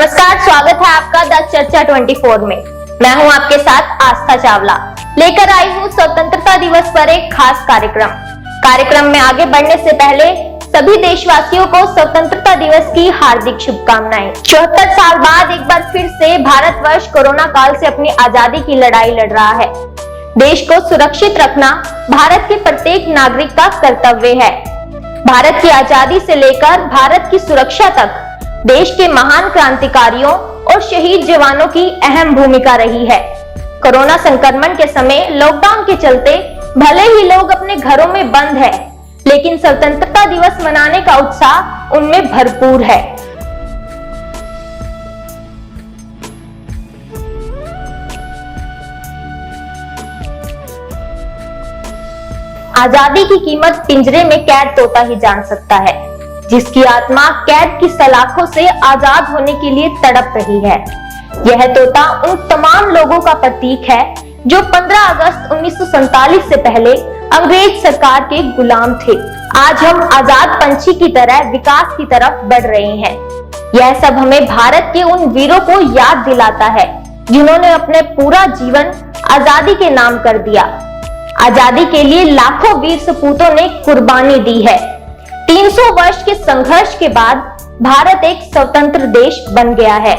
नमस्कार, स्वागत है आपका द चर्चा 24 में। मैं हूं आपके साथ आस्था चावला। लेकर आई हूं स्वतंत्रता दिवस पर एक खास कार्यक्रम में आगे बढ़ने से पहले सभी देशवासियों को स्वतंत्रता दिवस की हार्दिक शुभकामनाएं। 74 साल बाद एक बार फिर से भारतवर्ष कोरोना काल से अपनी आजादी की लड़ाई लड़ रहा है। देश को सुरक्षित रखना भारत के प्रत्येक नागरिक का कर्तव्य है। भारत की आजादी से लेकर भारत की सुरक्षा तक देश के महान क्रांतिकारियों और शहीद जवानों की अहम भूमिका रही है। कोरोना संक्रमण के समय लॉकडाउन के चलते भले ही लोग अपने घरों में बंद हैं, लेकिन स्वतंत्रता दिवस मनाने का उत्साह उनमें भरपूर है। आजादी की कीमत पिंजरे में कैद तोता ही जान सकता है, जिसकी आत्मा कैद की सलाखों से आजाद होने के लिए तड़प रही है। यह तोता उन तमाम लोगों का प्रतीक है जो 15 अगस्त 1947 से पहले अंग्रेज सरकार के गुलाम थे। आज हम आजाद पंछी की तरह विकास की तरफ बढ़ रहे हैं। यह सब हमें भारत के उन वीरों को याद दिलाता है जिन्होंने अपने पूरा जीवन आजादी के नाम कर दिया। आजादी के लिए लाखों वीर सपूतों ने कुर्बानी दी है। 300 वर्ष के संघर्ष के बाद भारत एक स्वतंत्र देश बन गया है।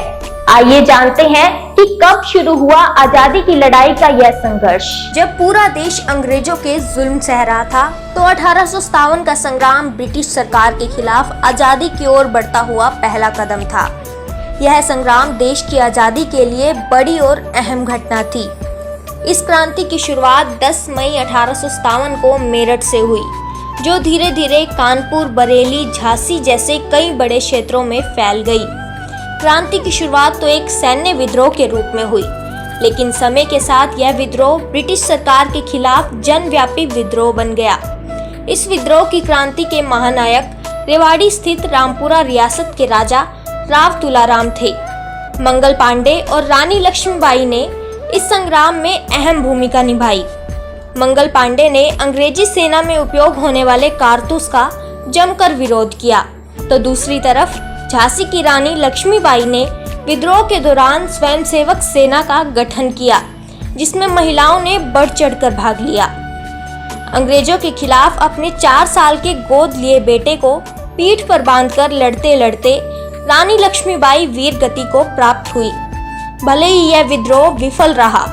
आइए जानते हैं कि कब शुरू हुआ आजादी की लड़ाई का यह संघर्ष। जब पूरा देश अंग्रेजों के जुल्म सह रहा था तो 1857 का संग्राम ब्रिटिश सरकार के खिलाफ आजादी की ओर बढ़ता हुआ पहला कदम था। यह संग्राम देश की आजादी के लिए बड़ी और अहम घटना थी। इस क्रांति की शुरुआत 10 मई 1857 को मेरठ से हुई, जो धीरे धीरे कानपुर, बरेली, झांसी जैसे कई बड़े क्षेत्रों में फैल गई। क्रांति की शुरुआत तो एक सैन्य विद्रोह के रूप में हुई, लेकिन समय के साथ यह विद्रोह ब्रिटिश सरकार के खिलाफ जनव्यापी विद्रोह बन गया। इस विद्रोह की क्रांति के महानायक रेवाड़ी स्थित रामपुरा रियासत के राजा राव तुलाराम थे। मंगल पांडे और रानी लक्ष्मीबाई ने इस संग्राम में अहम भूमिका निभाई। मंगल पांडे ने अंग्रेजी सेना में उपयोग होने वाले कारतूस का जमकर विरोध किया, तो दूसरी तरफ झांसी की रानी लक्ष्मीबाई ने विद्रोह के दौरान स्वयंसेवक सेना का गठन किया, जिसमें महिलाओं ने बढ़ चढ़कर भाग लिया। अंग्रेजों के खिलाफ अपने 4 साल के गोद लिए बेटे को पीठ पर बांधकर लड़ते लड़ते रानी लक्ष्मीबाई वीर गति को प्राप्त हुई। भले ही यह विद्रोह विफल रहा,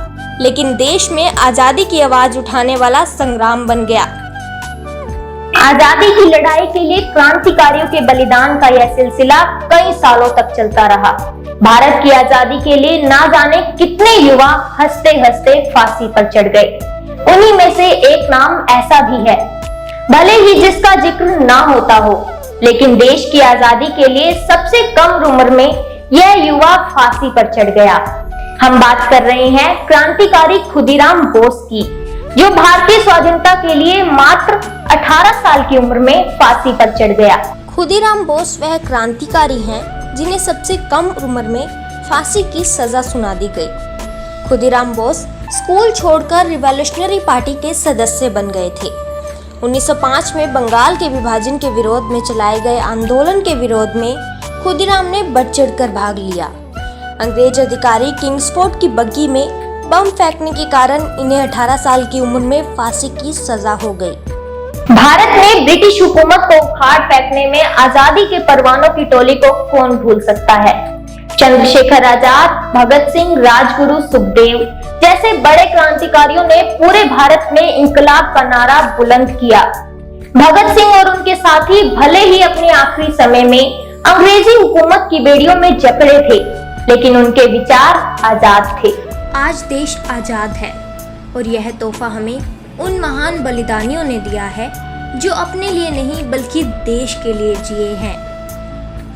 लेकिन देश में आजादी की आवाज उठाने वाला संग्राम बन गया। आजादी की लड़ाई के लिए क्रांतिकारियों के बलिदान का यह सिलसिला कई सालों तक चलता रहा। भारत की आजादी के लिए ना जाने कितने युवा हंसते हंसते फांसी पर चढ़ गए। उन्हीं में से एक नाम ऐसा भी है, भले ही जिसका जिक्र ना होता हो, लेकिन देश की आजादी के लिए सबसे कम उम्र में यह युवा फांसी पर चढ़ गया। हम बात कर रहे हैं क्रांतिकारी खुदीराम बोस की, जो भारतीय स्वाधीनता के लिए मात्र 18 साल की उम्र में फांसी पर चढ़ गया। खुदीराम बोस वह क्रांतिकारी हैं जिन्हें सबसे कम उम्र में फांसी की सजा सुना दी गई। खुदीराम बोस स्कूल छोड़कर रिवॉल्यूशनरी पार्टी के सदस्य बन गए थे। 1905 में बंगाल के विभाजन के विरोध में चलाए गए आंदोलन के विरोध में खुदीराम ने बढ़ चढ़कर भाग लिया। अंग्रेज अधिकारी किंग्सफोर्ड की बग्गी में बम फेंकने के कारण इन्हें 18 साल की उम्र में फांसी की सजा हो गई। भारत में ब्रिटिश हुकूमत को उखाड़ फेंकने में आजादी के परवानों की टोली को कौन भूल सकता है। चंद्रशेखर आजाद, भगत सिंह, राजगुरु, सुखदेव जैसे बड़े क्रांतिकारियों ने पूरे भारत में इंकलाब का नारा बुलंद किया। भगत सिंह और उनके साथी भले ही अपने आखिरी समय में अंग्रेजी हुकूमत की बेड़ियों में जकड़े थे, लेकिन उनके विचार आजाद थे। आज देश आजाद है और यह तोहफा हमें उन महान बलिदानियों ने दिया है जो अपने लिए नहीं बल्कि देश के लिए जिए हैं।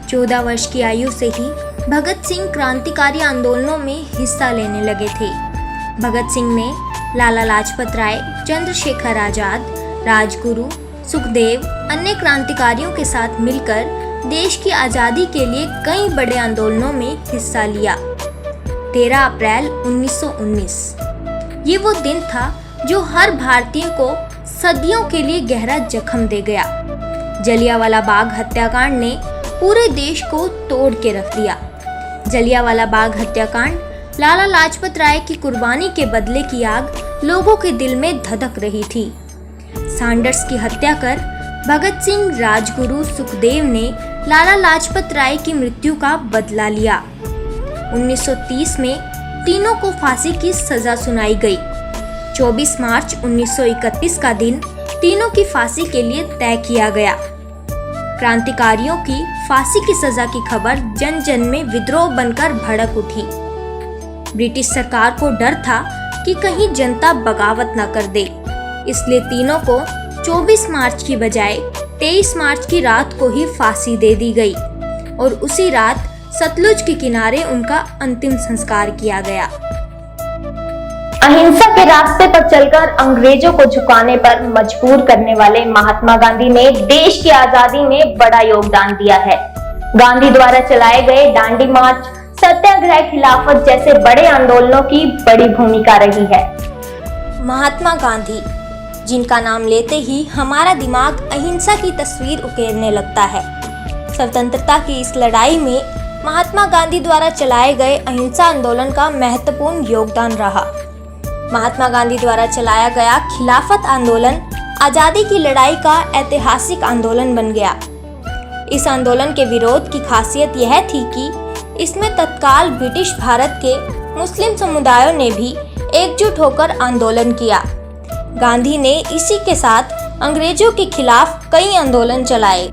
14 वर्ष की आयु से ही भगत सिंह क्रांतिकारी आंदोलनों में हिस्सा लेने लगे थे। भगत सिंह ने लाला लाजपत राय, चंद्रशेखर आजाद, राजगुरु, सुखदेव, अन्य क्रांतिकारियों के साथ मिलकर देश की आजादी के लिए कई बड़े आंदोलनों में हिस्सा लिया। 13 अप्रैल 1919 ये वो दिन था जो हर भारतीय को सदियों के लिए गहरा जख्म दे गया। जलियांवाला बाग हत्याकांड ने पूरे देश को तोड़ के रख दिया। जलियांवाला बाग हत्याकांड, लाला लाजपत राय की कुर्बानी के बदले की आग लोगों के दिल में धधक रही थी। सैंडर्स की हत्या कर भगत सिंह, राजगुरु, सुखदेव ने लाला लाजपत राय की मृत्यु का बदला लिया। 1930 में तीनों को फांसी की सजा सुनाई गई। 24 मार्च 1931 का दिन तीनों की फांसी के लिए तय किया गया। क्रांतिकारियों की फांसी की सजा की खबर जन जन में विद्रोह बनकर भड़क उठी। ब्रिटिश सरकार को डर था कि कहीं जनता बगावत न कर दे, इसलिए तीनों को 24 मार्च की बजाय 23 मार्च की रात को ही फांसी दे दी गई और उसी रात सतलुज के किनारे उनका अंतिम संस्कार किया गया। अहिंसा के रास्ते पर चलकर अंग्रेजों को झुकाने पर मजबूर करने वाले महात्मा गांधी ने देश की आजादी में बड़ा योगदान दिया है। गांधी द्वारा चलाए गए दांडी मार्च, सत्याग्रह, खिलाफत जैसे बड़े आंदोलनों की बड़ी भूमिका रही है। महात्मा गांधी, जिनका नाम लेते ही हमारा दिमाग अहिंसा की तस्वीर उकेरने लगता है। स्वतंत्रता की इस लड़ाई में महात्मा गांधी द्वारा चलाए गए अहिंसा आंदोलन का महत्वपूर्ण योगदान रहा। महात्मा गांधी द्वारा चलाया गया खिलाफत आंदोलन आजादी की लड़ाई का ऐतिहासिक आंदोलन बन गया। इस आंदोलन के विरोध की खासियत यह थी कि इसमें तत्काल ब्रिटिश भारत के मुस्लिम समुदायों ने भी एकजुट होकर आंदोलन किया। गांधी ने इसी के साथ अंग्रेजों के खिलाफ कई आंदोलन चलाए।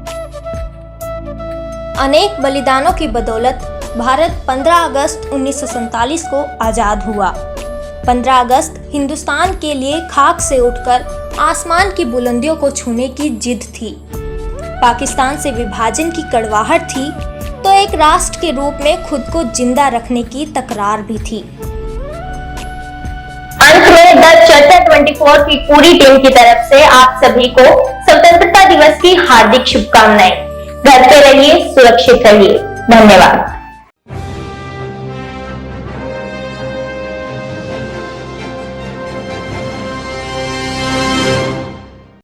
अनेक बलिदानों की बदौलत भारत 15 अगस्त 1947 को आजाद हुआ। 15 अगस्त हिंदुस्तान के लिए खाक से उठकर आसमान की बुलंदियों को छूने की जिद थी। पाकिस्तान से विभाजन की कड़वाहट थी तो एक राष्ट्र के रूप में खुद को जिंदा रखने की तकरार भी थी। अंत में द चर्चा 24 की पूरी टीम की तरफ से आप सभी को स्वतंत्रता दिवस की हार्दिक शुभकामनाएं। घर पे रहिए, सुरक्षित रहिए। धन्यवाद।